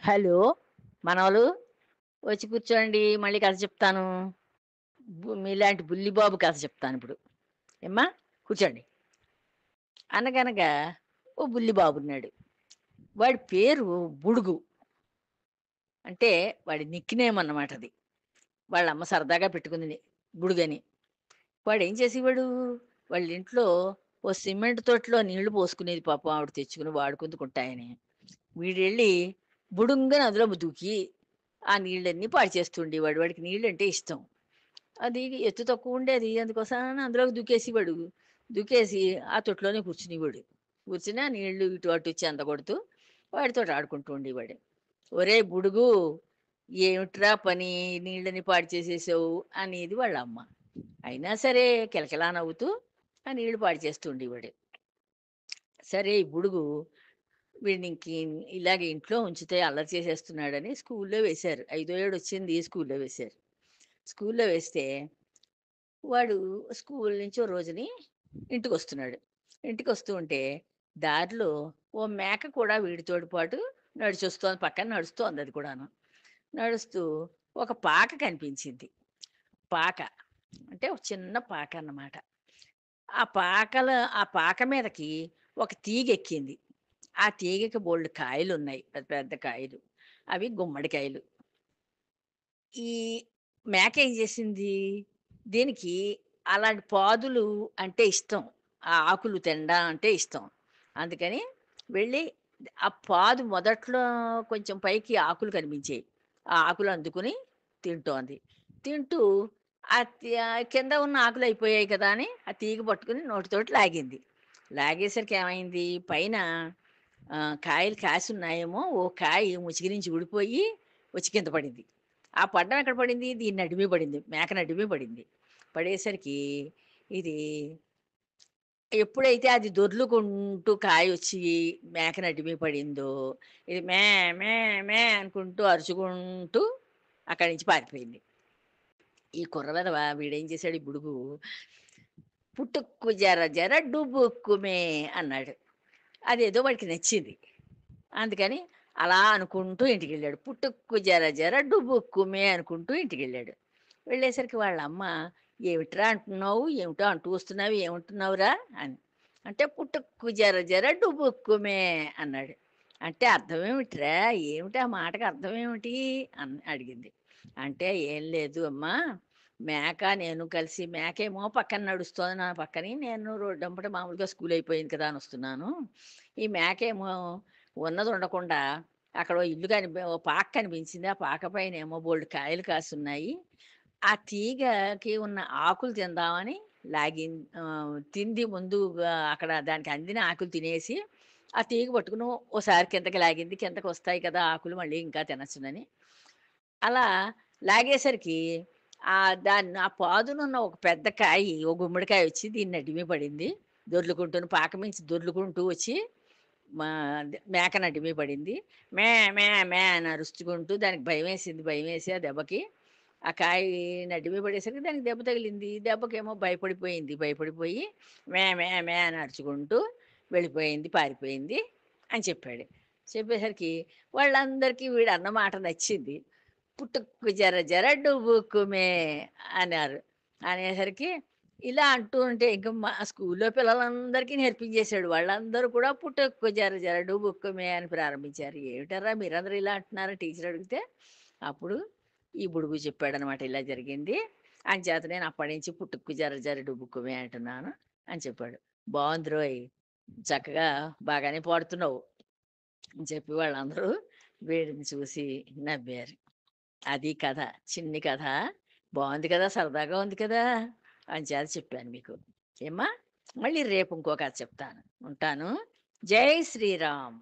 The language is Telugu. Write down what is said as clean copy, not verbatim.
హలో! మనవలు వచ్చి కూర్చోండి. మళ్ళీ కథ చెప్తాను. మీలాంటి బుల్లిబాబు కథ చెప్తానిప్పుడు. ఏమ్మా కూర్చోండి. అనగనగా ఓ బుల్లిబాబున్నాడు. వాడి పేరు బుడుగు. అంటే వాడి నిక్‌నేమ్ అన్నమాట అది. వాళ్ళమ్మ సరదాగా పెట్టుకుంది బుడుగని. వాడేం చేసేవాడు, వాళ్ళింట్లో ఓ సిమెంట్ తొట్టిలో నీళ్లు పోసుకునేది పాపం ఆవిడ తెచ్చుకుని వాడుకుందుకుంటాయని. వీడెళ్ళి బుడుంగన అందులో దూకి ఆ నీళ్ళన్నీ పాడు చేస్తూ ఉండేవాడు. వాడికి నీళ్ళంటే ఇష్టం. అది ఎత్తు తక్కువుండేది. అందుకోసమని అందులోకి దూకేసేవాడు. దూకేసి ఆ తొట్లోనే కూర్చునేవాడు. కూర్చుని ఆ నీళ్ళు ఇటు అటు చెందగొడుతూ వాడితోటి ఆడుకుంటూ ఉండేవాడు. "ఒరేయ్ బుడుగు ఏమిట్రా పని? నీళ్ళని పాడు చేసేసావు" అనేది వాళ్ళమ్మ. అయినా సరే కిలకిలా నవ్వుతూ ఆ నీళ్ళు పాడు చేస్తూ ఉండేవాడు. సరే ఈ బుడుగు వీడినింకి ఇలాగ ఇంట్లో ఉంచితే అల్లరి చేసేస్తున్నాడని స్కూల్లో వేశారు. ఐదో ఏడొచ్చింది స్కూల్లో వేశారు. స్కూల్లో వేస్తే వాడు స్కూల్ నుంచి ఓ రోజుని ఇంటికొస్తున్నాడు. ఇంటికొస్తూ ఉంటే దారిలో ఓ మేక కూడా వీడితోటి పాటు నడిచొస్తోంది. పక్కన నడుస్తోంది అది కూడాను. నడుస్తూ ఒక పాక కనిపించింది. పాక. అంటే ఒక చిన్న పాక అన్నమాట. ఆ పాక మీదకి ఒక తీగెక్కింది. ఆ తీగకి బోలెడు కాయలున్నాయి. పెద్ద పెద్ద కాయలు. అవి గుమ్మడికాయలు. ఈ మేక ఏం చేసింది, దీనికి అలాంటి పాదులు అంటే ఇష్టం. ఆ ఆకులు తినడం అంటే ఇష్టం. అందుకని వెళ్ళి ఆ పాదు మొదట్లో కొంచెం పైకి ఆకులు కనిపించాయి. ఆ ఆకులు అందుకుని తింటోంది. తింటూ కింద ఉన్న ఆకులు అయిపోయాయి కదా అని ఆ తీగ పట్టుకుని నోటితోటి లాగింది. లాగేసరికి ఏమైంది, పైన కాయలు కాసున్నాయేమో, ఓ కాయ ముచికి నుంచి ఊడిపోయి వచ్చి కింద పడింది. ఆ పడ్డం ఎక్కడ పడింది? దీని నడిమి పడింది. మేక నడిమి పడింది. పడేసరికి ఇది ఎప్పుడైతే అది దొర్లుకుంటూ కాయొచ్చి మేక నడిమి పడిందో, ఇది మే మే మే అనుకుంటూ అరుచుకుంటూ అక్కడి నుంచి పారిపోయింది. ఈ కుర్ర వెధవ వీడేం చేశాడు ఈ బుడుగు, "పుటుక్కు జర జర డుబుక్కుమే" అన్నాడు. అదేదో వాడికి నచ్చింది. అందుకని అలా అనుకుంటూ ఇంటికెళ్ళాడు. పుటుక్కు జర జర డుబుక్కుమే అనుకుంటూ ఇంటికెళ్ళాడు. వెళ్ళేసరికి వాళ్ళమ్మ, "ఏమిట్రా అంటున్నావు? ఏమిటో అంటూ వస్తున్నావు. ఏమంటున్నావురా?" అని. అంటే "పుటుక్కు జర జర డుబుక్కుమే" అన్నాడు. అంటే అర్థమేమిట్రా? ఏమిటి ఆ మాటకి అర్థమేమిటి? అడిగింది. అంటే "ఏం లేదు అమ్మా. మేక నేను కలిసి మేకేమో పక్కన నడుస్తోంది నా పక్కని. నేను రోడ్డెంబట మామూలుగా స్కూల్ అయిపోయింది కదా అని వస్తున్నాను. ఈ మేకేమో ఉన్నది ఉండకుండా అక్కడ ఓ ఇల్లు ఓ పాక కనిపించింది. ఆ పాక పైనేమో బోలెడు కాయలు కాసున్నాయి. ఆ తీగకి ఉన్న ఆకులు తిందామని తింది ముందుగా అక్కడ దానికి అందిన ఆకులు తినేసి, ఆ తీగ పట్టుకుని ఓసారి కిందకి లాగింది. కిందకొస్తాయి కదా ఆకులు మళ్ళీ ఇంకా తినచ్చునని. అలా లాగేసరికి ఆ పాదునున్న ఒక పెద్ద కాయి, ఓ గుమ్మడికాయ వచ్చి దీని నడిమి పడింది. పాక మించి దొర్లుకుంటూ వచ్చి మా మేక నడిమి పడింది. మే మే మే అని అరుచుకుంటూ దానికి భయమేసింది. భయమేసి ఆ దెబ్బకి ఆ కాయ నడ్డి పడేసరికి దానికి దెబ్బ తగిలింది. దెబ్బకేమో భయపడిపోయింది. భయపడిపోయి మే మే మే అని అరుచుకుంటూ వెళ్ళిపోయింది, పారిపోయింది అని చెప్పాడు. చెప్పేసరికి వాళ్ళందరికీ వీడు అన్న మాట నచ్చింది. పుటుక్కు జర జర డుబుక్కుమే అన్నారు. అనేసరికి ఇలా అంటూ ఉంటే ఇంక మా స్కూల్లో పిల్లలందరికీ నేర్పించేసాడు. వాళ్ళందరూ కూడా పుటుక్కు జర జర డుబుక్కుమే అని ప్రారంభించారు. "ఏమిటర్రా మీరందరూ ఇలా అంటున్నారు" టీచర్ అడిగితే, అప్పుడు ఈ బుడుగు చెప్పాడనమాట ఇలా జరిగింది. అంచేత నేను అప్పటినుంచి పుటుక్కు జర జర డుబుక్కుమే అంటున్నాను అని చెప్పాడు. "బావుందిరోయ్! చక్కగా బాగానే పాడుతున్నావు" అని చెప్పి వాళ్ళందరూ వీడిని చూసి నవ్వారు. అది కథ. చిన్ని కథ. బావుంది కదా! సరదాగా ఉంది కదా! అంచేత చెప్పాను మీకు. ఏమ్మా? మళ్ళీ రేపు ఇంకో కథ చెప్తాను. ఉంటాను. జై శ్రీరామ్.